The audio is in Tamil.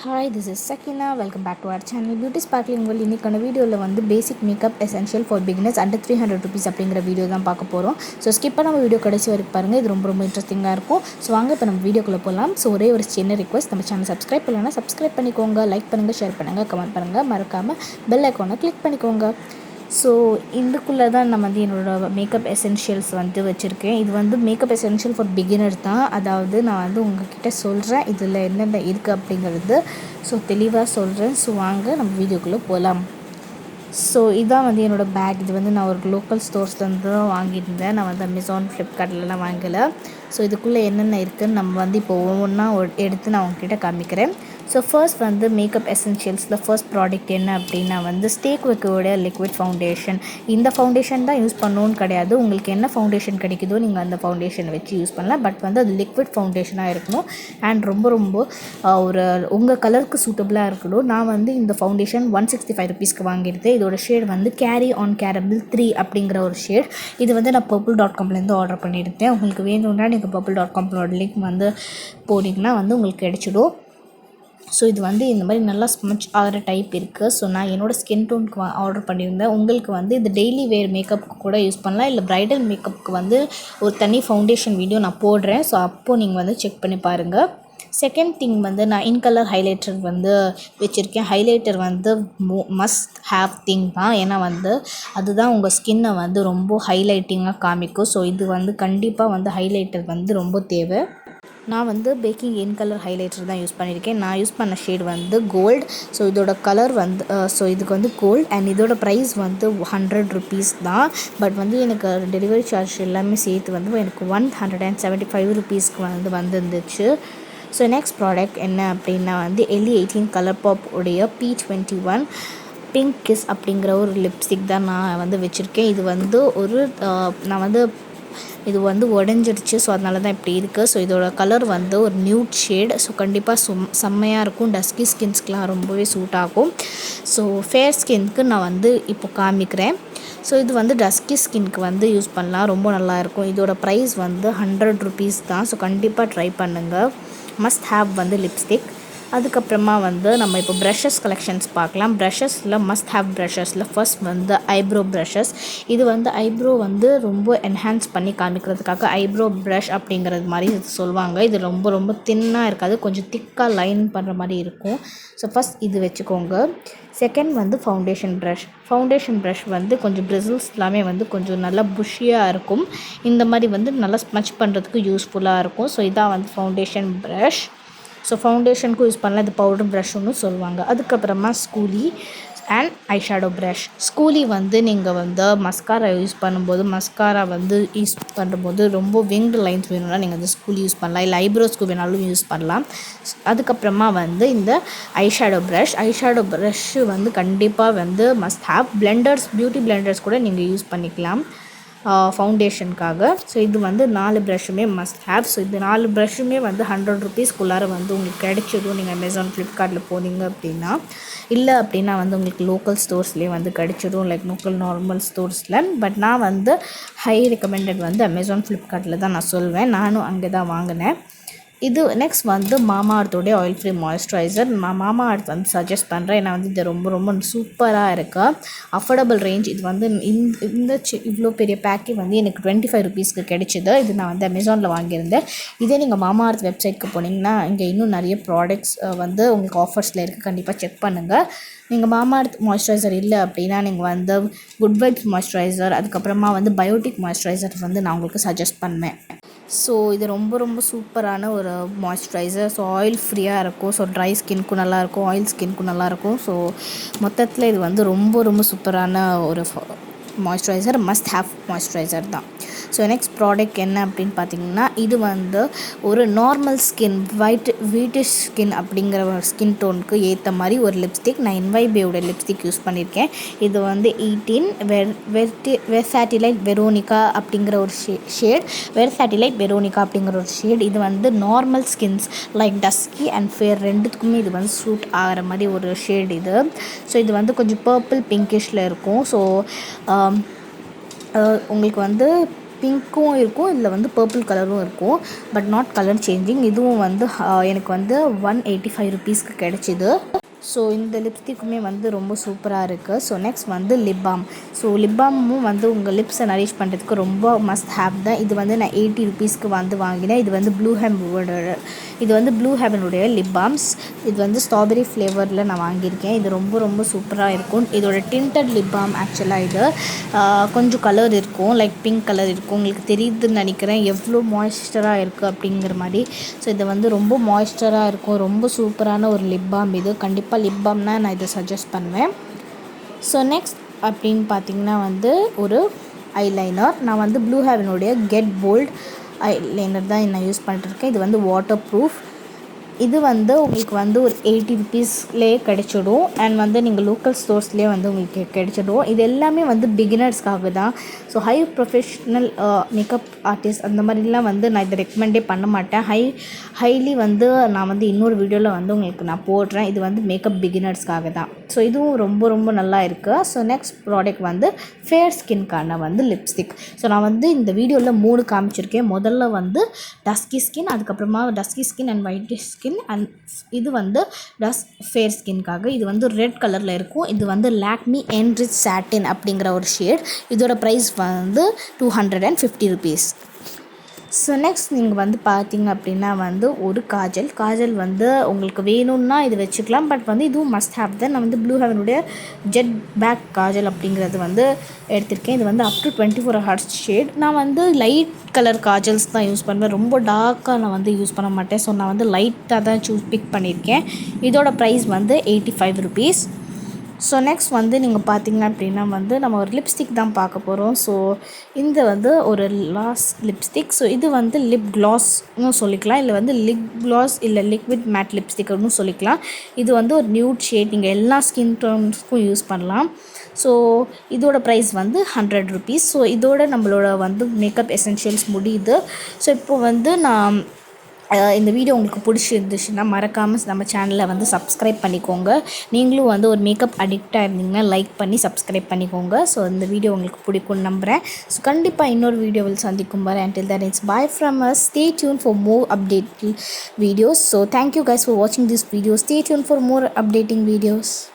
Hi, this is Sakina. Welcome back to our channel Beauty Sparkling World. இன்னைக்கான வீடியோவில் வந்து basic makeup essential for beginners under 300 rupees அப்படிங்கிற வீடியோ தான் பார்க்க போகிறோம். ஸோ ஸ்கிப் பண்ணாமல் வீடியோ கடைசி வரைக்கும் பாருங்கள். இது ரொம்ப இன்ட்ரெஸ்டிங்காக இருக்கும். ஸோ வாங்க இப்போ நம்ம வீடியோக்குள்ளே போகலாம். ஸோ ஒரே ஒரு சின்ன ரிக்வஸ்ட், நம்ம சேனல் சப்ஸ்கிரைப் பண்ணலைன்னா சப்ஸ்கிரைப் பண்ணிக்கோங்க, லைக் பண்ணுங்கள், ஷேர் பண்ணுங்கள், கமெண்ட் பண்ணுங்கள், மறக்காமல் பெல் ஐக்கானை கிளிக் பண்ணிக்கோங்க. ஸோ இதுக்குள்ளே தான் நான் வந்து என்னோடய மேக்கப் எசென்ஷியல்ஸ் வந்து வச்சுருக்கேன். இது வந்து மேக்கப் எசென்ஷியல் ஃபார் பிகினர் தான். அதாவது நான் வந்து உங்ககிட்ட சொல்கிறேன் இதில் என்னென்ன இருக்குது அப்படிங்கிறது. ஸோ தெளிவாக சொல்கிறேன். ஸோ வாங்க நம்ம வீடியோக்குள்ளே போகலாம். ஸோ இதான் வந்து என்னோடய பேக். இது வந்து நான் ஒரு லோக்கல் ஸ்டோர்ஸ்லேருந்து தான் வாங்கியிருந்தேன். நான் வந்து அமேசான், ஃப்ளிப்கார்ட்லலாம் வாங்கலை. ஸோ இதுக்குள்ளே என்னென்ன இருக்குதுன்னு நம்ம வந்து இப்போ ஒவ்வொன்றா எடுத்து நான் உங்ககிட்ட காமிக்கிறேன். ஸோ ஃபர்ஸ்ட் வந்து மேக்கப் எசென்ஷியல்ஸில் ஃபர்ஸ்ட் ப்ராடக்ட் என்ன அப்படின்னா வந்து ஸ்டேக் விக்கோடைய லிக்விட் ஃபவுண்டேஷன். இந்த ஃபவுண்டேஷன் தான் யூஸ் பண்ணணும்னு கிடையாது. உங்களுக்கு என்ன ஃபவுண்டேஷன் கிடைக்குதோ நீங்கள் அந்த ஃபவுண்டேஷன் வச்சு யூஸ் பண்ணலாம். பட் வந்து அது லிக்விட் ஃபவுண்டேஷனாக இருக்கணும் அண்ட் ரொம்ப ஒரு உங்கள் கலருக்கு சூட்டபுளாக இருக்கணும். நான் வந்து இந்த ஃபவுண்டேஷன் 165 rupeesக்கு வாங்கியிருந்தேன். இதோட ஷேட் வந்து கேரி ஆன் கேரமல் 3 அப்படிங்கிற ஒரு ஷேட். இது வந்து நான் purple.comலேருந்து ஆர்டர் பண்ணியிருந்தேன். உங்களுக்கு வேணும்னா நீங்கள் purple.comளோட லிங்க் வந்து போனீங்கன்னா வந்து உங்களுக்கு கிடைச்சிடும். ஸோ இது வந்து இந்த மாதிரி நல்லா ஸ்மச் ஆகிற டைப் இருக்குது. ஸோ நான் என்னோடய ஸ்கின் டோனுக்கு ஆர்டர் பண்ணியிருந்தேன். உங்களுக்கு வந்து இது டெய்லி வேர் மேக்கப்புக்கு கூட யூஸ் பண்ணலாம். இல்லை ப்ரைடல் மேக்கப்புக்கு வந்து ஒரு தனி ஃபவுண்டேஷன் வீடியோ நான் போடுறேன். ஸோ அப்போது நீங்கள் வந்து செக் பண்ணி பாருங்கள். செகண்ட் திங் வந்து நான் இன்கலர் ஹைலைட்டர் வந்து வச்சுருக்கேன். ஹைலைட்டர் வந்து மஸ்ட் ஹேவ் திங் தான். ஏன்னா வந்து அதுதான் உங்கள் ஸ்கின்னை வந்து ரொம்ப ஹைலைட்டிங்காக காமிக்கும். ஸோ இது வந்து கண்டிப்பாக வந்து ஹைலைட்டர் வந்து ரொம்ப தேவை. நான் வந்து பேக்கிங் இன் கலர் ஹைலைட்டர் தான் யூஸ் பண்ணியிருக்கேன். நான் யூஸ் பண்ண ஷேட் வந்து கோல்டு. ஸோ இதோட கலர் வந்து ஸோ இதுக்கு வந்து கோல்டு அண்ட் இதோட ப்ரைஸ் வந்து 100 rupees தான். பட் வந்து எனக்கு டெலிவரி சார்ஜ் எல்லாமே சேர்த்து வந்து எனக்கு 175 rupeesக்கு வந்து வந்துருந்துச்சு. ஸோ நெக்ஸ்ட் ப்ராடக்ட் என்ன அப்படின்னா வந்து LE18 கலர் பாப் உடைய P21 பிங்க் கிஸ் அப்படிங்கிற ஒரு லிப்ஸ்டிக் தான் நான் வந்து வச்சுருக்கேன். இது வந்து நான் வந்து இது வந்து உடஞ்சிடுச்சு. ஸோ அதனால தான் இப்படி இருக்குது. ஸோ இதோட கலர் வந்து ஒரு நியூட் ஷேட். ஸோ கண்டிப்பாக செம்மையாக இருக்கும். டஸ்கி ஸ்கின்ஸ்க்கெலாம் ரொம்பவே சூட் ஆகும். ஸோ ஃபேர் ஸ்கின்க்கு நான் வந்து இப்போ காமிக்கிறேன். ஸோ இது வந்து டஸ்கி ஸ்கின்க்கு வந்து யூஸ் பண்ணலாம், ரொம்ப நல்லாயிருக்கும். இதோட ப்ரைஸ் வந்து 100 rupees தான். ஸோ கண்டிப்பாக ட்ரை பண்ணுங்கள். மஸ்ட் ஹேவ் வந்து லிப்ஸ்டிக். அதுக்கப்புறமா வந்து நம்ம இப்போ ப்ரஷஸ் கலெக்ஷன்ஸ் பார்க்கலாம். ப்ரஷஸில் மஸ்ட் ஹேவ் ப்ரஷஸில் ஃபர்ஸ்ட் வந்து ஐப்ரோ ப்ரஷஸ். இது வந்து ஐப்ரோ வந்து ரொம்ப என்ஹான்ஸ் பண்ணி காமிக்கிறதுக்காக ஐப்ரோ ப்ரஷ் அப்படிங்கிறது மாதிரி சொல்லுவாங்க. இது ரொம்ப தின்னாக இருக்காது, கொஞ்சம் திக்காக லைன் பண்ணுற மாதிரி இருக்கும். ஸோ ஃபஸ்ட் இது வச்சுக்கோங்க. செகண்ட் வந்து ஃபவுண்டேஷன் ப்ரஷ் வந்து கொஞ்சம் பிரிசில்ஸ் எல்லாமே வந்து கொஞ்சம் நல்லா புஷ்ஷியாக இருக்கும். இந்த மாதிரி வந்து நல்லா ஸ்மச் பண்ணுறதுக்கு யூஸ்ஃபுல்லாக இருக்கும். ஸோ இதான் வந்து ஃபவுண்டேஷன் ப்ரஷ். ஸோ ஃபவுண்டேஷனுக்கும் யூஸ் பண்ணலாம். இது பவுடர் ப்ரஷ்னு சொல்லுவாங்க. அதுக்கப்புறமா ஸ்கூலி அண்ட் ஐஷேடோ ப்ரஷ். ஸ்கூலி வந்து நீங்கள் வந்து மஸ்காரா யூஸ் பண்ணும்போது ரொம்ப விங்டு லைன்ஸ் வேணும்னா நீங்கள் வந்து ஸ்கூலி யூஸ் பண்ணலாம். இல்லை ஐப்ரோஸ்க்கு வேணாலும் யூஸ் பண்ணலாம். அதுக்கப்புறமா வந்து இந்த ஐஷேடோ ப்ரஷ்ஷு வந்து கண்டிப்பாக வந்து மஸ்ட் ஹேவ். பியூட்டி பிளெண்டர்ஸ் கூட நீங்கள் யூஸ் பண்ணிக்கலாம் ஃபவுண்டேஷனுக்காக. ஸோ இது வந்து 4 ப்ரஷ்ஷுமே மஸ்ட் ஹேவ். ஸோ இது 4 ப்ரஷ்ஷுமே வந்து 100 rupeesக்குள்ளார வந்து உங்களுக்கு கிடைச்சிடும். நீங்கள் அமேசான், ஃப்ளிப்கார்ட்டில் போனீங்க அப்படின்னா. இல்லை அப்படின்னா வந்து உங்களுக்கு லோக்கல் ஸ்டோர்ஸ்லேயே வந்து கிடைச்சிடும், லைக் லோக்கல் நார்மல் ஸ்டோர்ஸில். பட் நான் வந்து ஹை ரெக்கமெண்டட் வந்து அமேசான், ஃப்ளிப்கார்ட்டில் தான் நான் சொல்வேன். நானும் அங்கே தான் வாங்கினேன். இது நெக்ஸ்ட் வந்து மாமா அர்த்தோடைய ஆயில் ஃப்ரீ மாய்ஸ்சரைசர். நான் மாமா அர்த் வந்து சஜஸ்ட் பண்ணுறேன். ஏன்னா வந்து இது ரொம்ப சூப்பராக இருக்குது. Affordable range. இது வந்து இந்த இவ்வளோ பெரிய பேக்கே வந்து எனக்கு 25 rupeesக்கு கிடைச்சிது. இது நான் வந்து அமேசானில் வாங்கியிருந்தேன். இதே நீங்கள் மாமா அர்த் வெப்சைட்க்கு போனீங்கன்னா இங்கே இன்னும் நிறைய ப்ராடக்ட்ஸ் வந்து உங்களுக்கு ஆஃபர்ஸில் இருக்குது. கண்டிப்பாக செக் பண்ணுங்கள். நீங்கள் மாமா அர்த் மாய்ஸ்சரைசர் இல்லை அப்படின்னா நீங்கள் வந்து குட் வைப்ஸ் மாய்ஸ்சரைசர், அதுக்கப்புறமா வந்து பயோட்டிக் மாய்ஸ்சரைசர் வந்து நான் உங்களுக்கு சஜஸ்ட் பண்ணேன். ஸோ இது ரொம்ப சூப்பரான ஒரு மாய்ஸ்சரைசர். ஸோ ஆயில் ஃப்ரீயாக இருக்கும். ஸோ ட்ரை ஸ்கின்க்கும் நல்லாயிருக்கும், ஆயில் ஸ்கின்க்கும் நல்லாயிருக்கும். ஸோ மொத்தத்தில் இது வந்து ரொம்ப சூப்பரான ஒரு மாய்ஸ்சரைசர். மஸ்ட் ஹேவ் மாய்ஸ்சரைசர் தான். ஸோ நெக்ஸ்ட் ப்ராடக்ட் என்ன அப்படின்னு பார்த்தீங்கன்னா, இது வந்து ஒரு நார்மல் ஸ்கின், வீட்டிஷ் ஸ்கின் அப்படிங்கிற ஒரு ஸ்கின் டோனுக்கு ஏற்ற மாதிரி ஒரு லிப்ஸ்டிக். நான் என்வைபேயோட லிப்ஸ்டிக் யூஸ் பண்ணியிருக்கேன். இது வந்து 18 வெர்சாட்டிலைட் வெரோனிகா அப்படிங்கிற ஒரு ஷேட். அப்படிங்கிற ஒரு ஷேட். இது வந்து normal skins like dusky and fair ரெண்டுத்துக்குமே இது வந்து சூட் ஆகிற மாதிரி ஒரு ஷேட் இது. ஸோ இது வந்து கொஞ்சம் பர்பிள் பிங்கிஷில் இருக்கும். ஸோ உங்களுக்கு வந்து பிங்க்கும் இருக்கும், இதில் வந்து பர்பிள் கலரும் இருக்கும். But not colour changing. இதுவும் வந்து எனக்கு வந்து 185 ருபீஸ்க்கு கிடச்சிது. ஸோ இந்த லிப்ஸ்டிக்குமே வந்து ரொம்ப சூப்பராக இருக்குது. ஸோ நெக்ஸ்ட் வந்து லிப் பாம். ஸோ லிப் பாமும் வந்து உங்கள் லிப்ஸை நரிஷ் பண்ணுறதுக்கு ரொம்ப மஸ்ட் ஹேவ் தான். இது வந்து நான் 80 ருபீஸ்க்கு வந்து வாங்கினேன். இது வந்து ப்ளூ ஹெவனுடைய லிப் பாம்ஸ். இது வந்து ஸ்ட்ராபெரி ஃப்ளேவரில் நான் வாங்கியிருக்கேன். இது ரொம்ப ரொம்ப சூப்பராக இருக்கும். இதோட டிண்டட் லிப் பாம். ஆக்சுவலாக இது கொஞ்சம் கலர் இருக்கும், லைக் பிங்க் கலர் இருக்கும். உங்களுக்கு தெரியுதுன்னு நினைக்கிறேன் எவ்வளோ மாய்ஸ்சராக இருக்குது அப்படிங்கிற மாதிரி. ஸோ இது வந்து ரொம்ப மாய்ஸ்சராக இருக்கும். ரொம்ப சூப்பரான ஒரு லிப் பாம் இது. கண்டிப்பாக லிப் பாம்னா நான் இதை சஜஸ்ட் பண்ணுவேன். ஸோ நெக்ஸ்ட் அப்படின்னு பார்த்திங்கன்னா வந்து ஒரு ஐலைனர். நான் வந்து ப்ளூ ஹெவனுடைய கெட் போல்ட் ஐலைனர் தான் நான் யூஸ் பண்ணிட்டுருக்கேன். இது வந்து வாட்டர் ப்ரூஃப். இது வந்து உங்களுக்கு வந்து ஒரு 80 ருபீஸ்லேயே கிடைச்சிடும். அண்ட் வந்து நீங்கள் லோக்கல் ஸ்டோர்ஸ்லேயே வந்து உங்களுக்கு கிடைச்சிடும். இது எல்லாமே வந்து பிகினர்ஸ்க்காக தான். So high professional makeup artist அந்த மாதிரிலாம் வந்து நான் இதை ரெக்கமெண்டே பண்ண மாட்டேன். ஹைலி வந்து நான் வந்து இன்னொரு வீடியோவில் வந்து உங்களுக்கு நான் போடுறேன். இது வந்து மேக்கப் பிகினர்ஸ்க்காக தான். ஸோ இதுவும் ரொம்ப ரொம்ப நல்லா இருக்குது. ஸோ நெக்ஸ்ட் ப்ராடக்ட் வந்து ஃபேர் ஸ்கின்கான வந்து லிப்ஸ்டிக். ஸோ நான் வந்து இந்த வீடியோவில் 3 காமிச்சிருக்கேன். முதல்ல வந்து டஸ்கி ஸ்கின், அதுக்கப்புறமா dusky skin and white skin, and இது வந்து ஃபேர் ஸ்கின்காக. இது வந்து ரெட் கலரில் இருக்கும். இது வந்து லாக்மி என்ரிச் சாட்டின் அப்படிங்கிற ஒரு ஷேட். இதோட ப்ரைஸ் வந்து 250 ருபீஸ். ஸோ நெக்ஸ்ட் நீங்கள் வந்து பார்த்தீங்க அப்படின்னா வந்து ஒரு காஜல் வந்து உங்களுக்கு வேணும்னா இது வச்சுக்கலாம். பட் வந்து இதுவும் மஸ்ட் ஹேவ் தான். நான் வந்து ப்ளூ ஹெவனுடைய ஜெட் பேக் காஜல் அப்படிங்கிறது வந்து எடுத்திருக்கேன். இது வந்து அப் டு 24 ஹார்ஸ் ஷேட். நான் வந்து லைட் கலர் காஜல்ஸ் தான் யூஸ் பண்ணுவேன். ரொம்ப டார்க்காக நான் வந்து யூஸ் பண்ண மாட்டேன். ஸோ நான் வந்து லைட்டாக தான் பிக் பண்ணியிருக்கேன். இதோட ப்ரைஸ் வந்து 85 ருபீஸ். ஸோ நெக்ஸ்ட் வந்து நீங்கள் பார்த்தீங்க அப்படின்னா வந்து நம்ம ஒரு லிப்ஸ்டிக் தான் பார்க்க போகிறோம். ஸோ இந்த வந்து ஒரு லிப்ஸ்டிக். ஸோ இது வந்து லிப் க்ளாஸ்னு சொல்லிக்கலாம், இல்லை வந்து லிப் க்ளாஸ் இல்லை லிக்விட் மேட் லிப்ஸ்டிக்னு சொல்லிக்கலாம். இது வந்து ஒரு நியூட் ஷேட். நீங்கள் எல்லா ஸ்கின் டோன்ஸ்க்கும் யூஸ் பண்ணலாம். ஸோ இதோட ப்ரைஸ் வந்து 100 ருபீஸ். ஸோ இதோட நம்மளோட வந்து மேக்கப் எசென்ஷியல்ஸ் முடியுது. ஸோ இப்போ வந்து நான் இந்த வீடியோ உங்களுக்கு பிடிச்சிருந்துச்சுன்னா மறக்காமல் நம்ம சேனலை வந்து சப்ஸ்கிரைப் பண்ணிக்கோங்க. நீங்களும் வந்து ஒரு மேக்கப் அடிக்டாக இருந்தீங்கன்னா லைக் பண்ணி சப்ஸ்கிரைப் பண்ணிக்கோங்க. ஸோ இந்த வீடியோ உங்களுக்கு பிடிக்கும்னு நம்புகிறேன். ஸோ கண்டிப்பாக இன்னொரு வீடியோவில் சந்திக்கும் வரை until then it's bye from us. Stay tuned for more update videos. So thank you guys for watching this video. Stay tuned for more updating videos.